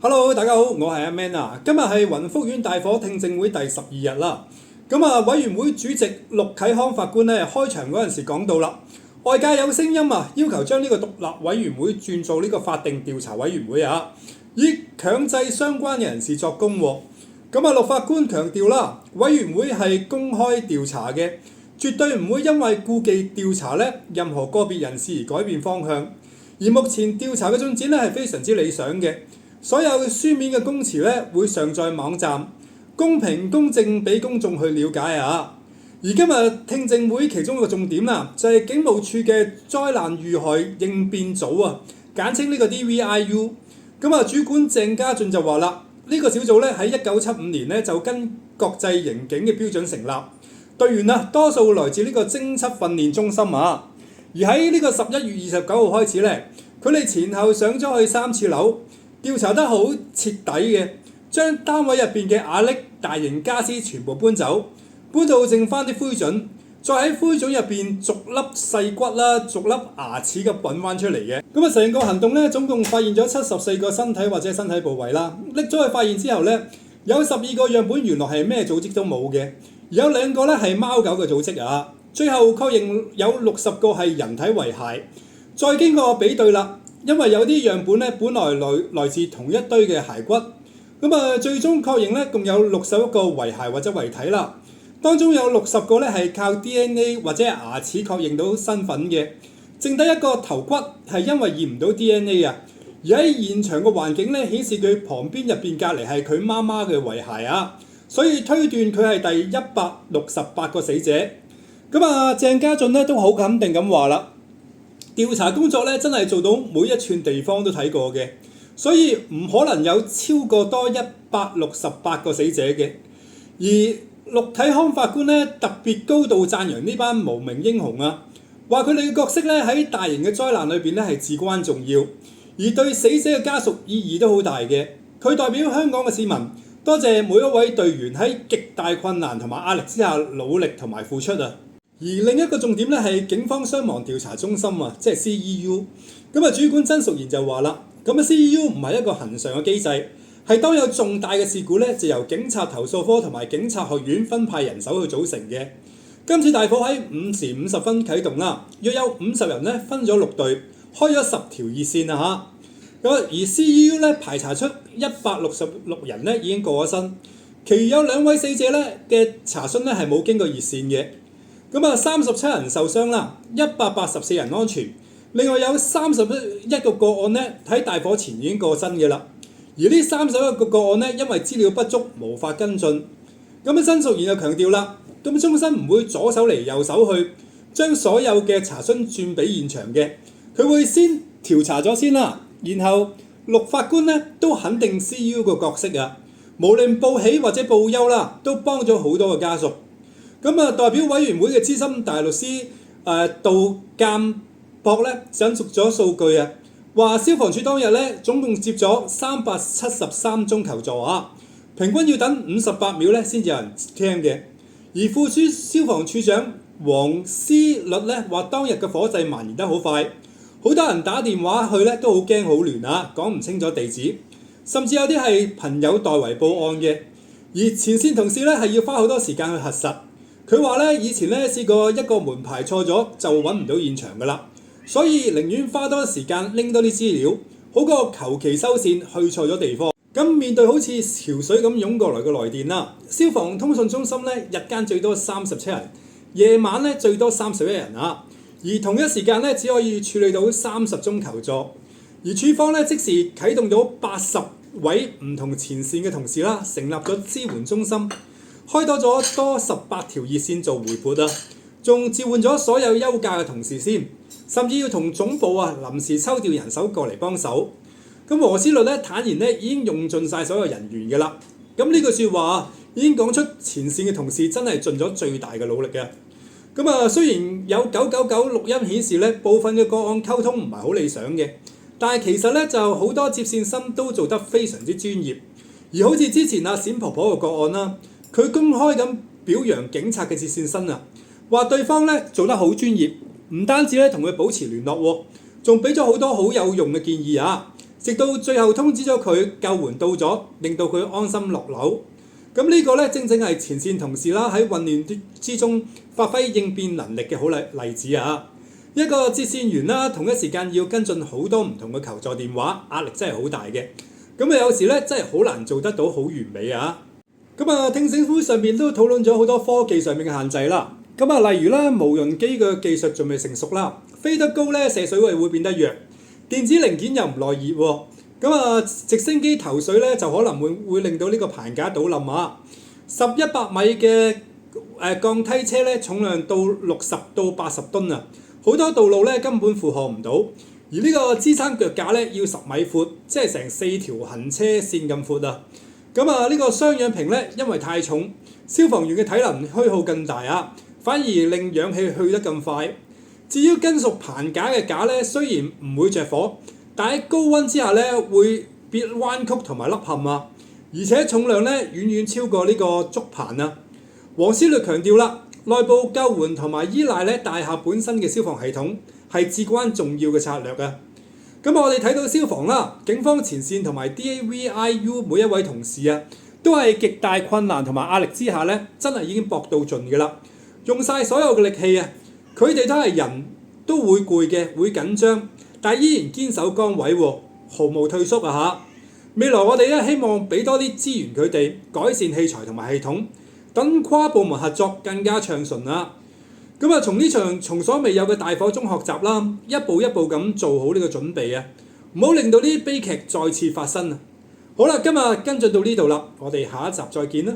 Hello，大家好，我係阿 Man 啊。今日係雲福苑大火聽證會第12日啦。委員會主席陸啟康法官咧開場嗰陣時講到啦，外界有聲音要求將呢個獨立委員會轉做呢個法定調查委員會以強制相關嘅人士作供喎。陸法官強調啦，委員會係公開調查嘅，絕對唔會因為顧忌調查任何個別人士而改變方向。而目前調查嘅進展係非常之理想嘅。所有書面嘅供詞會上載網站，公平公正俾公眾去了解而今日聽證會其中一個重點就係警務處嘅災難遇害應變組簡稱呢個 DVIU。主管鄭家俊就話啦，呢個小組喺1975年就跟國際刑警嘅標準成立，隊員多數來自呢個偵緝訓練中心而喺呢個11月29號開始佢哋前後上咗去3次樓。調查得好徹底嘅，將單位入邊嘅瓦礫、大型家私全部搬走，搬到剩翻啲灰燼，再喺灰燼入邊逐粒細骨逐粒牙齒咁揾翻出嚟嘅。成個行動總共發現咗74個身體或者身體部位啦。拎咗去發現之後有12個樣本原來係咩組織都冇嘅，而有2個係貓狗嘅組織最後確認有60個係人體遺骸，再經過比對啦。因為有啲樣本本來自同一堆嘅骸骨，最終確認共有61個遺骸或者遺體啦。當中有60個係靠 DNA 或者牙齒確認到身份嘅，剩低1個頭骨係因為驗唔到 DNA 而喺現場嘅環境顯示佢旁邊入邊隔離係佢媽媽嘅遺骸所以推斷佢係第168個死者。鄭家俊都好肯定咁話啦。調查工作真係做到每一寸地方都睇過嘅，所以唔可能有超過多168個死者嘅。而陸啟康法官特別高度讚揚呢班無名英雄話佢哋嘅角色喺大型嘅災難裏邊係至關重要，而對死者嘅家屬意義都好大嘅。佢代表香港嘅市民，多謝每一位隊員喺極大困難同埋壓力之下努力同埋付出而另一個重點係警方傷亡調查中心即係 CEU。主管曾淑賢就話啦，CEU 唔係一個恆常嘅機制，係當有重大嘅事故就由警察投訴科同埋警察學院分派人手去組成嘅。今次大火喺5時50分啟動約有50人分咗6隊，開咗10條熱線而 CEU 排查出166人已經過咗身，其餘有2位死者嘅查詢係冇經過熱線嘅。37人受傷啦，184人安全。另外有31個個案喺大火前已經過身嘅啦。而呢31個個案因為資料不足無法跟進。申訴員又強調啦，中心唔會左手嚟右手去，將所有嘅查詢轉俾現場嘅。佢會先調查咗先啦，然後陸法官都肯定 CU 個角色無論報喜或者報憂啦，都幫咗好多個家屬。代表委員會嘅資深大律師杜鑑博引述咗數據話消防處當日總共接咗373宗求助平均要等58秒先至有人聽嘅。而副消防處長黃思律話當日嘅火勢蔓延得好快，好多人打電話去都好驚好亂講唔清楚地址，甚至有啲係朋友代為報案嘅。而前線同事係要花好多時間去核實。佢話以前試過一個門牌錯咗就揾唔到現場㗎啦，所以寧願花多時間拎多啲資料，好過求其收線去錯咗地方。面對好似潮水咁湧過來嘅來電消防通訊中心日間最多37人，夜晚最多31人而同一時間只可以處理到30宗求助。而處方即時啟動咗80位唔同前線嘅同事成立咗支援中心。開多18條熱線做回撥仲召喚咗所有休假嘅同事先，甚至要同總部臨時抽調人手過嚟幫手。黃思律坦言已經用盡晒所有人員嘅啦。呢句説話已經講出前線嘅同事真係盡咗最大嘅努力嘅。雖然有999錄音顯示部分嘅個案溝通唔係好理想嘅，但係其實就好多接線生都做得非常之專業。而好似之前冼婆婆嘅個案佢公開咁表揚警察嘅接線生話對方做得好專業，唔單止同佢保持聯絡仲俾咗好多好有用嘅建議直到最後通知咗佢救援到咗，令到佢安心落樓。咁呢個咧正正係前線同事啦喺混亂之中發揮應變能力嘅好例子啊！一個接線員啦，同一時間要跟進好多唔同嘅求助電話，壓力真係好大嘅。咁啊有時咧真係好難做得到好完美啊！咁啊聽證會上面都討論咗好多科技上面嘅限制啦。咁啊例如啦，無人機嘅技術仲未成熟啦，飛得高咧射水位會變得弱，電子零件又唔耐熱喎。咁啊直升機投水咧就可能會令到呢個棚架倒冧啊！100米嘅鋼梯車咧重量到60到80噸啊！好多道路咧根本負荷唔到，而呢個支撐腳架咧要10米闊，即係成4條行車線咁闊啊！咁啊呢個雙氧瓶咧因為太重，消防員嘅體能虛耗更大啊，反而令氧氣去得更快。至於金屬棚架嘅架咧，雖然唔會着火，但喺高溫之下咧會變彎曲同埋凹陷啊！而且重量咧遠遠超過呢個竹棚啊！黃思律強調啦，內部救援同埋依賴咧大廈本身嘅消防系統係至關重要嘅策略啊！咁我哋睇到消防啦、警方前線同埋 DAVIU 每一位同事啊，都係極大困難同埋壓力之下咧，真係已經搏到盡嘅啦，用晒所有嘅力氣啊！佢哋都係人，都會攰嘅，會緊張，但係依然堅守崗位喎，毫無退縮啊嚇！未來我哋咧希望俾多啲資源佢哋，改善器材同埋系統，等跨部門合作更加暢順啊！咁啊，從呢場從所未有嘅大火中學習啦，一步一步咁做好呢個準備啊，唔好令到呢啲悲劇再次發生啊！好啦，今日跟進到呢度啦，我哋下一集再見啦！